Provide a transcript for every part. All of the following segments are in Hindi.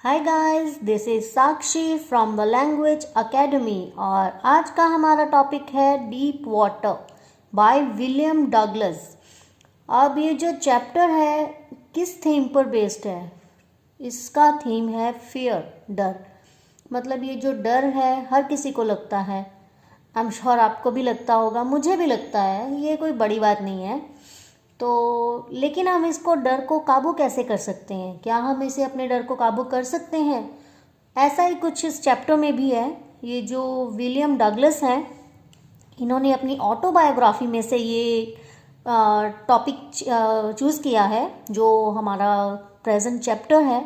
Hi guys, this is Sakshi from the language academy और आज का हमारा टॉपिक है deep water by William Douglas. अब ये जो चैप्टर है किस थीम पर बेस्ड है? इसका थीम है फियर, डर। मतलब ये जो डर है हर किसी को लगता है। आई एम श्योर आपको भी लगता होगा, मुझे भी लगता है, ये कोई बड़ी बात नहीं है। तो लेकिन हम इसको डर को काबू कैसे कर सकते हैं? क्या हम इसे अपने डर को काबू कर सकते हैं? ऐसा ही कुछ इस चैप्टर में भी है। ये जो विलियम डगलस हैं, इन्होंने अपनी ऑटोबायोग्राफी में से ये टॉपिक चूज़ किया है जो हमारा प्रेजेंट चैप्टर है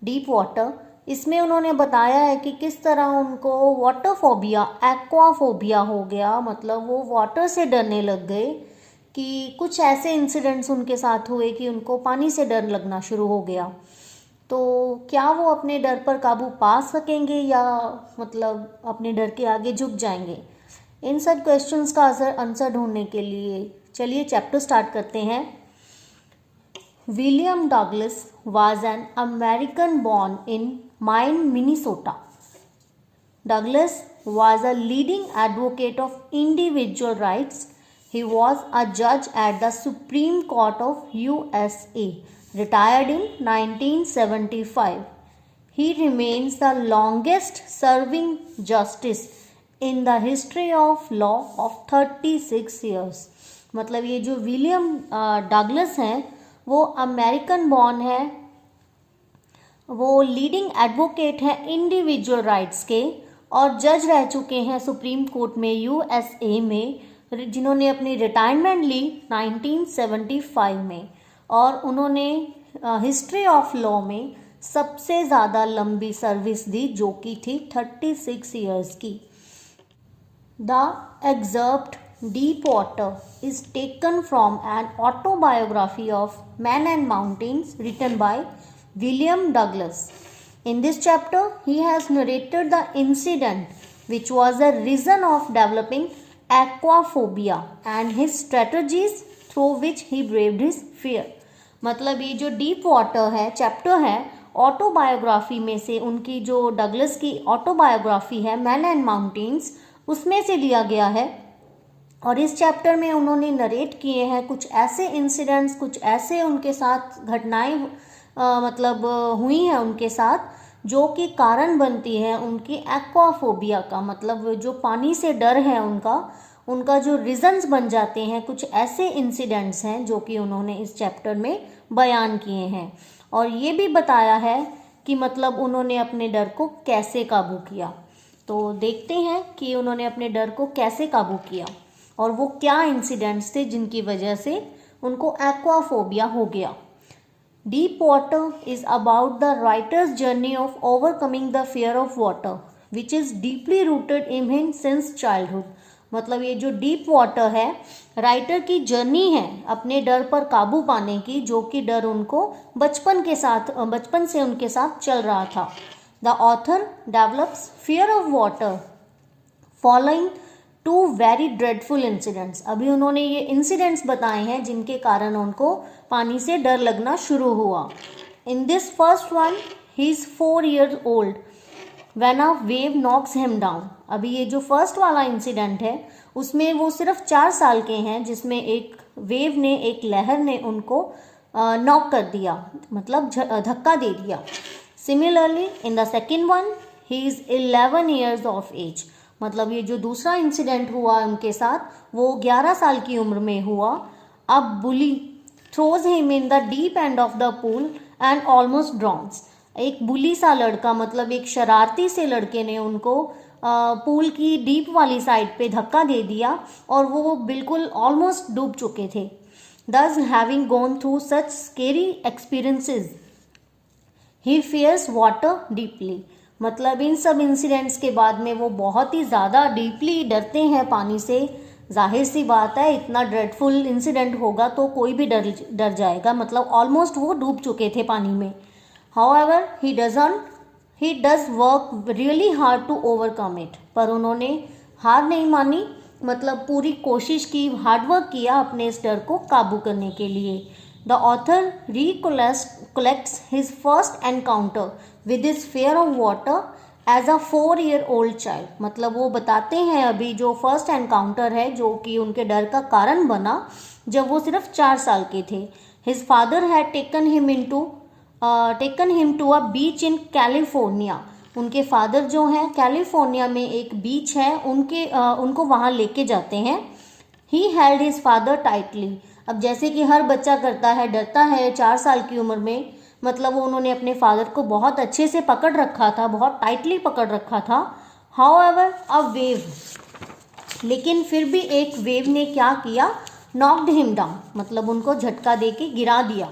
डीप वाटर। इसमें उन्होंने बताया है कि किस तरह उनको वाटर फोबिया, एक्वाफोबिया हो गया। मतलब वो वाटर से डरने लग गए कि कुछ ऐसे इंसिडेंट्स उनके साथ हुए कि उनको पानी से डर लगना शुरू हो गया। तो क्या वो अपने डर पर काबू पा सकेंगे या मतलब अपने डर के आगे झुक जाएंगे? इन सब क्वेश्चंस का आंसर ढूंढने के लिए चलिए चैप्टर स्टार्ट करते हैं। William Douglas was an American born in mine, Minnesota. Douglas was a leading advocate of individual rights. He was a judge at the Supreme Court of USA, retired in 1975. He remains the longest serving justice in the history of law of 36 years. मतलब ये जो विलियम डगलस हैं वो अमेरिकन बॉर्न है, वो लीडिंग एडवोकेट हैं इंडिविजुअल राइट्स के और जज रह चुके हैं सुप्रीम कोर्ट में यूएसए में, जिन्होंने अपनी रिटायरमेंट ली 1975 में। और उन्होंने हिस्ट्री ऑफ लॉ में सबसे ज़्यादा लंबी सर्विस दी जो कि थी 36 ईयर्स की। The excerpt deep water is taken from an autobiography of man and mountains written by William Douglas. In this chapter, he has narrated the incident which was the reason of developing aquaphobia and his strategies through which he braved his fear. मतलब ये जो डीप वाटर है चैप्टर है ऑटोबायोग्राफी में से, उनकी जो डगलस की ऑटोबायोग्राफी है मैन एंड माउंटेन्स, उसमें से लिया गया है। और इस चैप्टर में उन्होंने नरेट किए हैं कुछ ऐसे इंसिडेंट्स, कुछ ऐसे उनके साथ घटनाएं मतलब हुई हैं उनके साथ जो कि कारण बनती है उनकी एक्वाफोबिया का। मतलब जो पानी से डर है उनका जो रीजंस बन जाते हैं, कुछ ऐसे इंसिडेंट्स हैं जो कि उन्होंने इस चैप्टर में बयान किए हैं। और ये भी बताया है कि मतलब उन्होंने अपने डर को कैसे काबू किया। तो देखते हैं कि उन्होंने अपने डर को कैसे काबू किया और वो क्या इंसिडेंट्स थे जिनकी वजह से उनको एक्वाफोबिया हो गया। Deep water is about the writer's journey of overcoming the fear of water, which is deeply rooted in him since childhood. मतलब ये जो डीप वाटर है राइटर की जर्नी है अपने डर पर काबू पाने की, जो कि डर उनको बचपन से उनके साथ चल रहा था। The author develops fear of water following two very dreadful incidents. अभी उन्होंने ये इंसिडेंट्स बताए हैं जिनके कारण उनको पानी से डर लगना शुरू हुआ। In this first one he is 4 years old when a wave knocks him down. अभी ये जो फर्स्ट वाला इंसिडेंट है उसमें वो सिर्फ 4 साल के हैं, जिसमें एक वेव ने, एक लहर ने उनको नॉक कर दिया, मतलब धक्का दे दिया। Similarly in the second one he is 11 years of age. मतलब ये जो दूसरा इंसिडेंट हुआ उनके साथ वो 11 साल की उम्र में हुआ। अब bully throws him in the deep end of the pool and almost drowns. एक बुली सा लड़का, मतलब एक शरारती से लड़के ने उनको पूल की डीप वाली साइड पे धक्का दे दिया और वो बिल्कुल ऑलमोस्ट डूब चुके थे। Thus having gone through such scary experiences he fears water deeply. मतलब इन सब इंसिडेंट्स के बाद में वो बहुत ही ज़्यादा डीपली डरते हैं पानी से। जाहिर सी बात है, इतना ड्रेडफुल इंसिडेंट होगा तो कोई भी डर जाएगा। मतलब ऑलमोस्ट वो डूब चुके थे पानी में। However he does work really hard to overcome it. पर उन्होंने हार नहीं मानी, मतलब पूरी कोशिश की, हार्डवर्क किया अपने इस डर को काबू करने के लिए। The author recollects his first encounter with his fear of water as a 4-year-old child. मतलब वो बताते हैं अभी जो फर्स्ट एनकाउंटर है जो कि उनके डर का कारण बना जब वो सिर्फ 4 साल के थे। His father had taken him to a beach in California. उनके फादर जो हैं कैलिफोर्निया में एक बीच है उनको वहाँ लेके जाते हैं। He held his father tightly. अब जैसे कि हर बच्चा करता है, डरता है 4 साल की उम्र में, मतलब वो उन्होंने अपने फादर को बहुत अच्छे से पकड़ रखा था, बहुत टाइटली पकड़ रखा था। हाउएवर अ वेव, लेकिन फिर भी एक वेव ने क्या किया, नॉक्ड हिम डाउन, मतलब उनको झटका दे के गिरा दिया।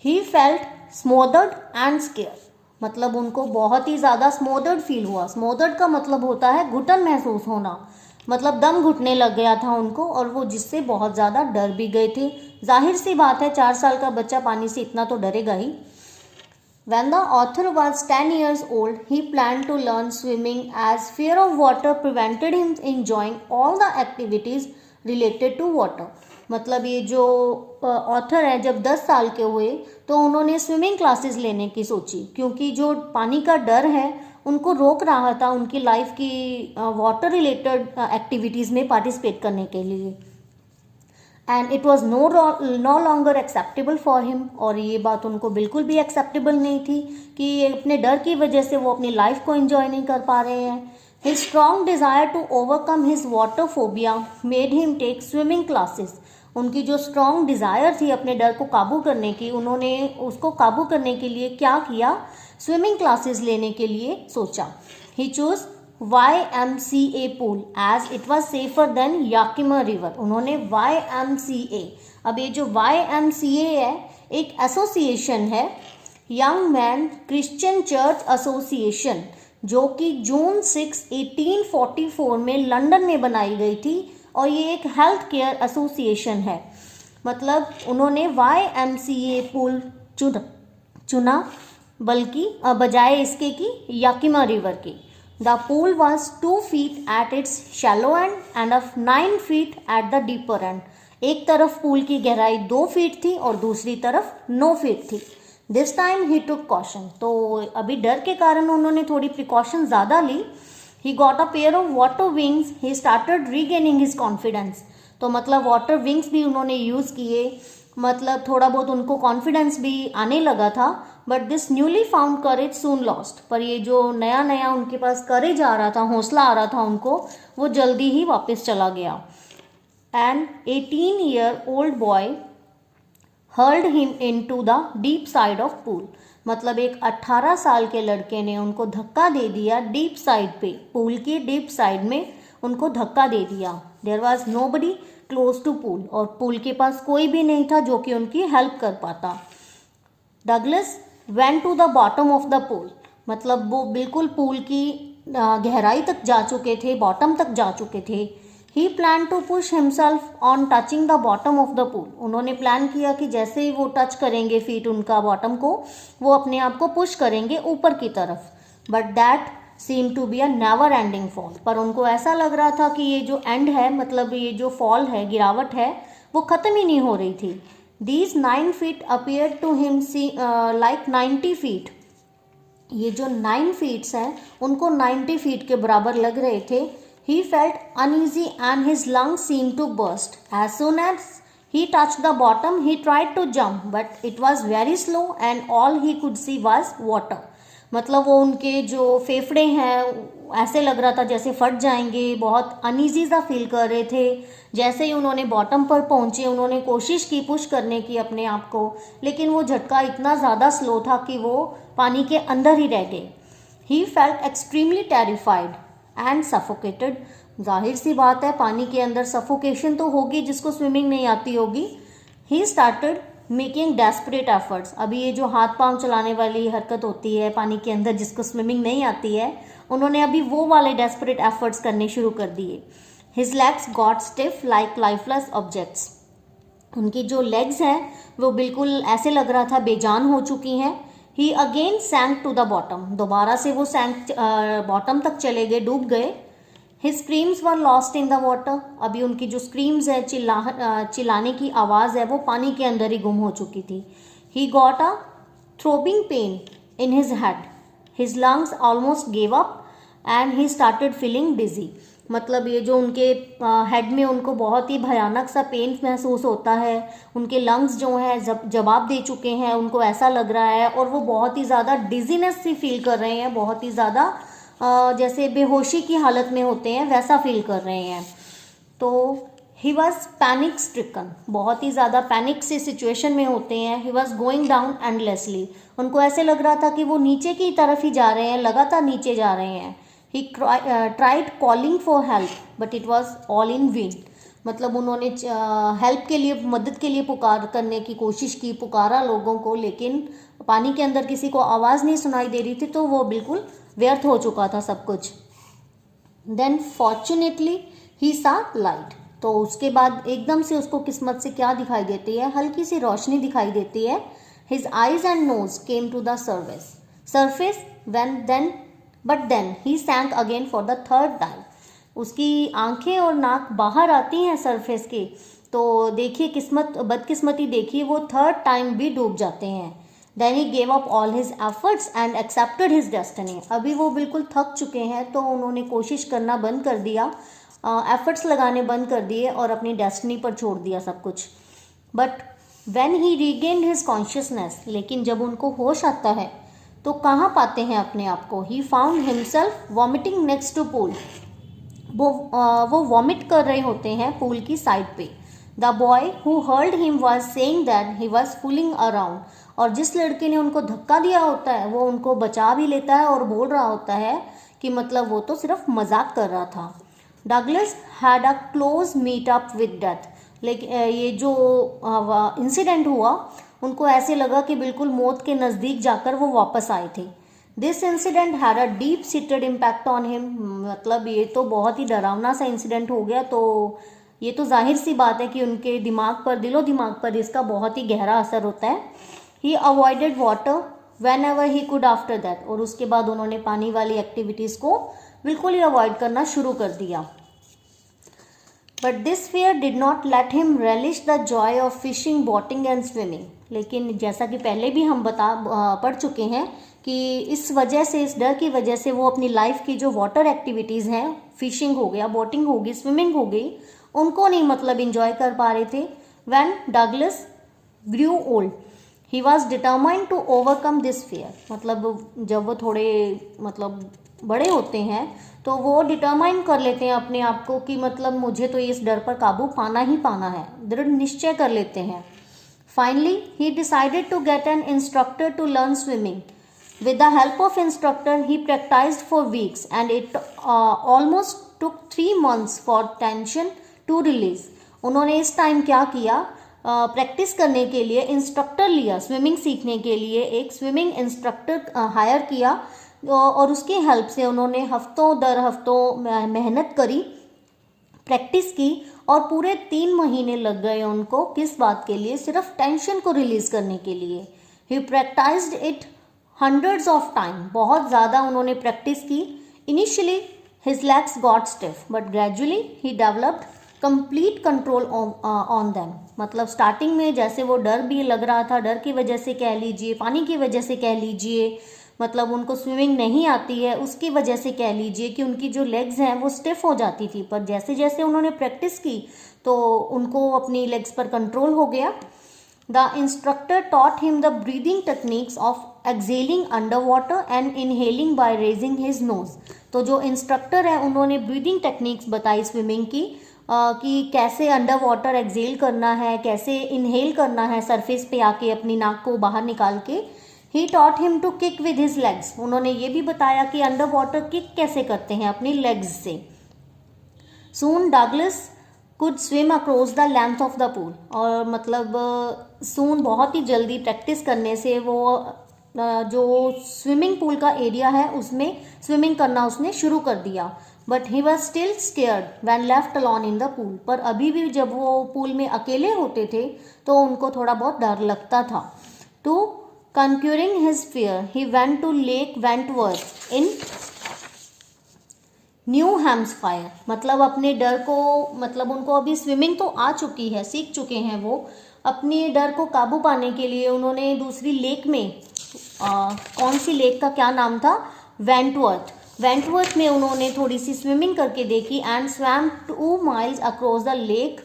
ही फेल्ट स्मोदर्ड एंड स्केयर, मतलब उनको बहुत ही ज़्यादा स्मोदर्ड फील हुआ। स्मोदर्ड का मतलब होता है घुटन महसूस होना, मतलब दम घुटने लग गया था उनको और वो जिससे बहुत ज़्यादा डर भी गए थे। जाहिर सी बात है 4 साल का बच्चा पानी से इतना तो डरेगा ही। When the author was 10 years old, he planned to learn swimming as fear of water prevented him enjoying all the activities related to water. मतलब ये जो ऑथर है जब 10 साल के हुए तो उन्होंने स्विमिंग क्लासेस लेने की सोची, क्योंकि जो पानी का डर है उनको रोक रहा था उनकी लाइफ की वाटर रिलेटेड एक्टिविटीज़ में पार्टिसिपेट करने के लिए। And it was no longer acceptable for him, और ये बात उनको बिल्कुल भी एक्सेप्टेबल नहीं थी कि अपने डर की वजह से वो अपनी लाइफ को एंजॉय नहीं कर पा रहे हैं। His strong desire to overcome his water phobia made him take swimming classes. उनकी जो स्ट्रॉन्ग डिज़ायर थी अपने डर को काबू करने की, उन्होंने उसको काबू करने के लिए क्या किया, स्विमिंग क्लासेस लेने के लिए सोचा। ही choose YMCA pool as it was safer than Yakima River. उन्होंने YMCA, अब ये जो YMCA है एक एसोसिएशन है, young man Christian church association, जो कि जून 6, 1844 में लंदन में बनाई गई थी और ये एक हेल्थ केयर एसोसिएशन है। मतलब उन्होंने YMCA पूल चुना बल्कि बजाय इसके कि याकिमा रिवर की। The pool was 2 feet at its shallow end and of 9 feet at the deeper end. एक तरफ पूल की गहराई 2 फीट थी और दूसरी तरफ 9 फीट थी। This time he took caution. तो अभी डर के कारण उन्होंने थोड़ी प्रिकॉशन ज़्यादा ली। He got a pair of water wings. He started regaining his confidence. तो मतलब वाटर विंग्स भी उन्होंने यूज़ किए, मतलब थोड़ा बहुत उनको कॉन्फिडेंस भी आने लगा था। But this newly found courage soon lost, पर ये जो नया नया उनके पास करेज आ रहा था, हौसला आ रहा था उनको, वो जल्दी ही वापस चला गया। An 18-year-old boy hurled him into the deep side of pool, मतलब एक 18 साल के लड़के ने उनको धक्का दे दिया डीप साइड पे, पूल की डीप साइड में उनको धक्का दे दिया। There was nobody close to pool, और पूल के पास कोई भी नहीं था जो कि उनकी हेल्प कर पाता। Douglas went to the bottom of the pool, मतलब वो बिल्कुल पूल की गहराई तक जा चुके थे, बॉटम तक जा चुके थे। He plan to push himself on touching the bottom of the pool, उन्होंने प्लान किया कि जैसे ही वो टच करेंगे फीट उनका बॉटम को, वो अपने आप को पुश करेंगे ऊपर की तरफ। But that seem to be a never ending fall, पर उनको ऐसा लग रहा था कि ये जो एंड है, मतलब ये जो फॉल है, गिरावट है, वो ख़त्म ही नहीं हो रही थी। These 9 feet appeared to him like 90 feet. ये जो 9 feet हैं उनको 90 feet के बराबर लग रहे थे। He felt uneasy and his lungs seemed to burst. As soon as he touched the bottom, he tried to jump, but it was very slow and all he could see was water. मतलब वो उनके जो फेफड़े हैं ऐसे लग रहा था जैसे फट जाएंगे, बहुत अनईजी सा फील कर रहे थे। जैसे ही उन्होंने बॉटम पर पहुंचे, उन्होंने कोशिश की पुश करने की अपने आप को, लेकिन वो झटका इतना ज़्यादा स्लो था कि वो पानी के अंदर ही रह गए। He felt extremely terrified and suffocated, जाहिर सी बात है पानी के अंदर सफोकेशन तो होगी, जिसको स्विमिंग नहीं आती होगी। He started making desperate efforts, अभी ये जो हाथ पांव चलाने वाली हरकत होती है पानी के अंदर जिसको स्विमिंग नहीं आती है, उन्होंने अभी वो वाले डेस्परेट एफर्ट्स करने शुरू कर दिए। His legs got stiff like lifeless objects, उनकी जो लेग्स हैं वो बिल्कुल ऐसे लग रहा था बेजान हो चुकी हैं। ही अगेन सैंक टू द बॉटम, दोबारा से वो सैंक बॉटम तक चले गए, डूब गए। His screams were lost in the water. अभी उनकी जो screams है, चिल्लाने की आवाज़ है, वो पानी के अंदर ही गुम हो चुकी थी. He got a throbbing pain in his head. His lungs almost gave up and he started feeling dizzy. मतलब ये जो उनके हेड में उनको बहुत ही भयानक सा पेन महसूस होता है, उनके लंग्स जो हैं जवाब दे चुके हैं, उनको ऐसा लग रहा है, और वो बहुत ही ज़्यादा डिजीनेस सी फील कर रहे हैं, बहुत ही ज़्यादा जैसे बेहोशी की हालत में होते हैं वैसा फील कर रहे हैं. तो ही वॉज पैनिक स्ट्रिकन, बहुत ही ज़्यादा पैनिक से सिचुएशन में होते हैं. He was going down endlessly, उनको ऐसे लग रहा था कि वो नीचे की तरफ ही जा रहे हैं, लगातार नीचे जा रहे हैं. He tried calling for help, but it was all in vain. मतलब उन्होंने हेल्प के लिए, मदद के लिए पुकार करने की कोशिश की, पुकारा लोगों को, लेकिन पानी के अंदर किसी को आवाज़ नहीं सुनाई दे रही थी, तो वो बिल्कुल व्यर्थ हो चुका था सब कुछ. Then fortunately he saw light. तो उसके बाद एकदम से उसको किस्मत से क्या दिखाई देती है, हल्की सी रोशनी दिखाई देती है. His eyes and nose came to the surface but then he sank again for the third time. उसकी आंखें और नाक बाहर आती हैं सरफेस के, तो देखिए बदकिस्मती देखिए, वो थर्ड टाइम भी डूब जाते हैं. Then he gave up all his efforts and accepted his destiny. अभी वो बिल्कुल थक चुके हैं, तो उन्होंने कोशिश करना बंद कर दिया, एफर्ट्स लगाने बंद कर दिए और अपनी डेस्टिनी पर छोड़ दिया सब कुछ. But when he regained his consciousness, लेकिन जब उनको होश आता है तो कहाँ पाते हैं अपने आप को. He found himself vomiting next to pool. वो वॉमिट कर रहे होते हैं पूल की साइड पे. The boy who hurled him was saying that he was fooling around. और जिस लड़के ने उनको धक्का दिया होता है वो उनको बचा भी लेता है और बोल रहा होता है कि मतलब वो तो सिर्फ मजाक कर रहा था. Douglas had a close meet up with death. लेकिन ये जो इंसिडेंट हुआ, उनको ऐसे लगा कि बिल्कुल मौत के नज़दीक जाकर वो वापस आए थे. This incident had a deep seated impact on him. मतलब ये तो बहुत ही डरावना सा इंसिडेंट हो गया, तो ये तो जाहिर सी बात है कि उनके दिमाग पर, दिलो दिमाग पर इसका बहुत ही गहरा असर होता है. He avoided water whenever he could after that. और उसके बाद उन्होंने पानी वाली एक्टिविटीज़ को बिल्कुल ही अवॉइड करना शुरू कर दिया. But this fear did not let him relish the Joy of fishing, boating and swimming. लेकिन जैसा कि पहले भी हम पढ़ चुके हैं कि इस वजह से, इस डर की वजह से वो अपनी लाइफ की जो वाटर एक्टिविटीज़ हैं, फिशिंग हो गया, बोटिंग हो गई, स्विमिंग हो गई, उनको नहीं मतलब इंजॉय कर पा रहे थे. When Douglas grew old he was determined to overcome this fear. मतलब जब वो थोड़े मतलब बड़े होते हैं तो वो डिटरमाइन कर लेते हैं अपने आप को कि मतलब मुझे तो इस डर पर काबू पाना ही पाना है, दृढ़ निश्चय कर लेते हैं. Finally, he decided to get an instructor to learn swimming. With the help of instructor, he practiced for weeks and it almost took 3 months for tension to release. उन्होंने इस टाइम क्या किया, प्रैक्टिस करने के लिए इंस्ट्रक्टर लिया, स्विमिंग सीखने के लिए एक स्विमिंग इंस्ट्रक्टर हायर किया, और उसकी हेल्प से उन्होंने हफ्तों दर हफ्तों मेहनत करी, प्रैक्टिस की, और पूरे 3 महीने लग गए उनको. किस बात के लिए, सिर्फ टेंशन को रिलीज करने के लिए. He practised it hundreds of time, बहुत ज़्यादा उन्होंने प्रैक्टिस की. Initially his legs got stiff but gradually he developed complete control on them. मतलब स्टार्टिंग में जैसे वो डर भी लग रहा था, डर की वजह से कह लीजिए, पानी की वजह से कह लीजिए, मतलब उनको स्विमिंग नहीं आती है उसकी वजह से कह लीजिए कि उनकी जो लेग्स हैं वो स्टिफ हो जाती थी. पर जैसे जैसे उन्होंने प्रैक्टिस की तो उनको अपनी लेग्स पर कंट्रोल हो गया. The instructor taught him the breathing techniques of excelling under water and inhaling by raising his nose. तो जो इंस्ट्रक्टर है उन्होंने ब्रीदिंग टेक्निक्स बताई स्विमिंग की, कि कैसे अंडर वाटर एक्सेल करना है, कैसे इनहेल करना है सरफेस पे आके अपनी नाक को बाहर निकाल के. He taught him to kick with his legs. उन्होंने ये भी बताया कि अंडर वाटर किक कैसे करते हैं अपनी लेग्स से. Soon Douglas could swim across the length of the pool. और मतलब सून बहुत ही जल्दी प्रैक्टिस करने से वो जो स्विमिंग पूल का एरिया है उसमें स्विमिंग करना उसने शुरू कर दिया. But he was still scared when left alone in the pool. पर अभी भी जब वो पूल में अकेले होते थे तो उनको थोड़ा बहुत डर लगता था. To conquering his fear, he went to Lake Wentworth in New Hampshire, मतलब अपने डर को, मतलब उनको अभी स्विमिंग तो आ चुकी है, सीख चुके हैं वो, अपने डर को काबू पाने के लिए उन्होंने दूसरी लेक में, कौन सी लेक का क्या नाम था, वेंटवर्थ में उन्होंने थोड़ी सी स्विमिंग करके देखी and swam 2 miles across the lake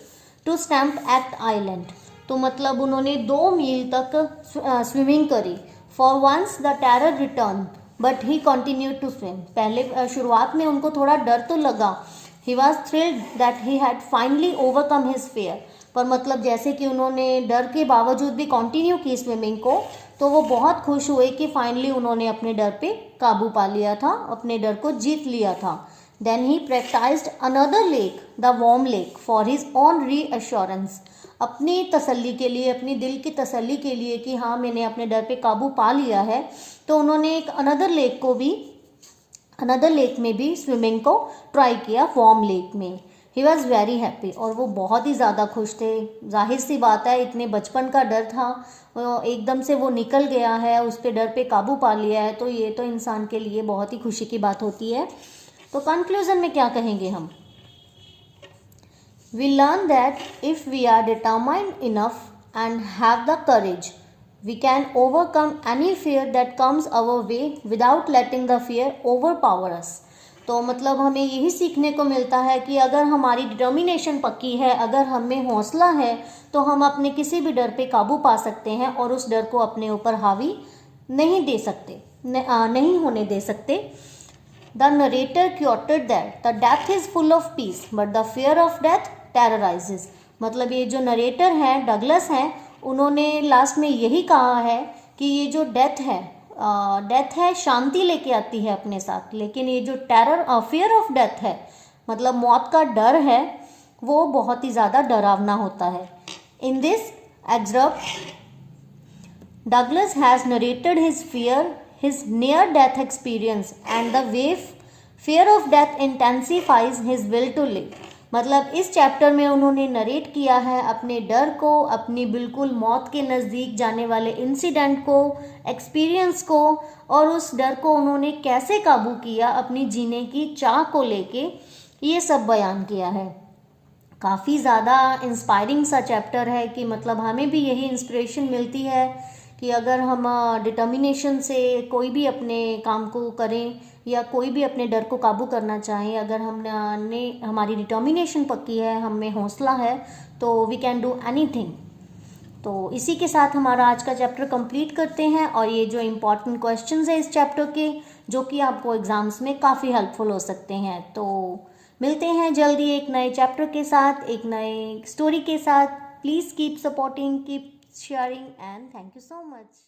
to Stamp Act Island. तो मतलब उन्होंने 2 मील तक स्विमिंग करी। For once the terror return but he continued to swim. पहले शुरुआत में उनको थोड़ा डर तो लगा, he was thrilled that he had finally overcome his fear, पर मतलब जैसे कि उन्होंने डर के बावजूद भी कंटिन्यू की स्विमिंग को, तो वो बहुत खुश हुए कि फाइनली उन्होंने अपने डर पे काबू पा लिया था, अपने डर को जीत लिया था। Then he practised another lake, the warm lake, for his own reassurance, अपनी तसल्ली के लिए, अपनी दिल की तसल्ली के लिए कि हाँ मैंने अपने डर पे काबू पा लिया है। तो उन्होंने एक अनदर लेक में भी स्विमिंग को ट्राई किया, वार्म लेक में। ही वॉज वेरी हैप्पी, और वो बहुत ही ज़्यादा खुश थे। जाहिर सी बात है, इतने बचपन का डर था, एकदम से वो निकल गया है, उस पे डर पे काबू पा लिया है, तो ये तो इंसान के लिए बहुत ही खुशी की बात होती है। तो कंक्लूजन में क्या कहेंगे हम? We learn that if we are determined enough and have the courage, we can overcome any fear that comes our way without letting the fear overpower us. तो मतलब हमें यही सीखने को मिलता है कि अगर हमारी डिटर्मिनेशन पक्की है, अगर हमें हौसला है, तो हम अपने किसी भी डर पे काबू पा सकते हैं और उस डर को अपने ऊपर हावी नहीं होने दे सकते। The narrator quoted that the death is full of peace, but the fear of death terrorizes. मतलब ये जो नरेटर हैं, डगलस हैं, उन्होंने लास्ट में यही कहा है कि ये जो डेथ है शांति लेके आती है अपने साथ, लेकिन ये जो फियर ऑफ डेथ है, मतलब मौत का डर है, वो बहुत ही ज़्यादा डरावना होता है। In this excerpt Douglas has narrated his near-death experience and the way fear of death intensifies his will to live. मतलब इस चैप्टर में उन्होंने नरेट किया है अपने डर को, अपनी बिल्कुल मौत के नज़दीक जाने वाले इंसिडेंट को, एक्सपीरियंस को, और उस डर को उन्होंने कैसे काबू किया अपनी जीने की चाह को लेके, ये सब बयान किया है। काफ़ी ज़्यादा इंस्पायरिंग सा चैप्टर है कि मतलब हमें भी यही इंस्पिरेशन मिलती है कि अगर हम डिटर्मिनेशन से कोई भी अपने काम को करें या कोई भी अपने डर को काबू करना चाहें, अगर हमारी डिटर्मिनेशन पक्की है, हम में हौसला है, तो वी कैन डू एनीथिंग। तो इसी के साथ हमारा आज का चैप्टर कंप्लीट करते हैं, और ये जो इम्पॉर्टेंट क्वेश्चंस है इस चैप्टर के, जो कि आपको एग्ज़ाम्स में काफ़ी हेल्पफुल हो सकते हैं। तो मिलते हैं जल्दी एक नए चैप्टर के साथ, एक नए स्टोरी के साथ। Please keep supporting, keep sharing, and thank you so much.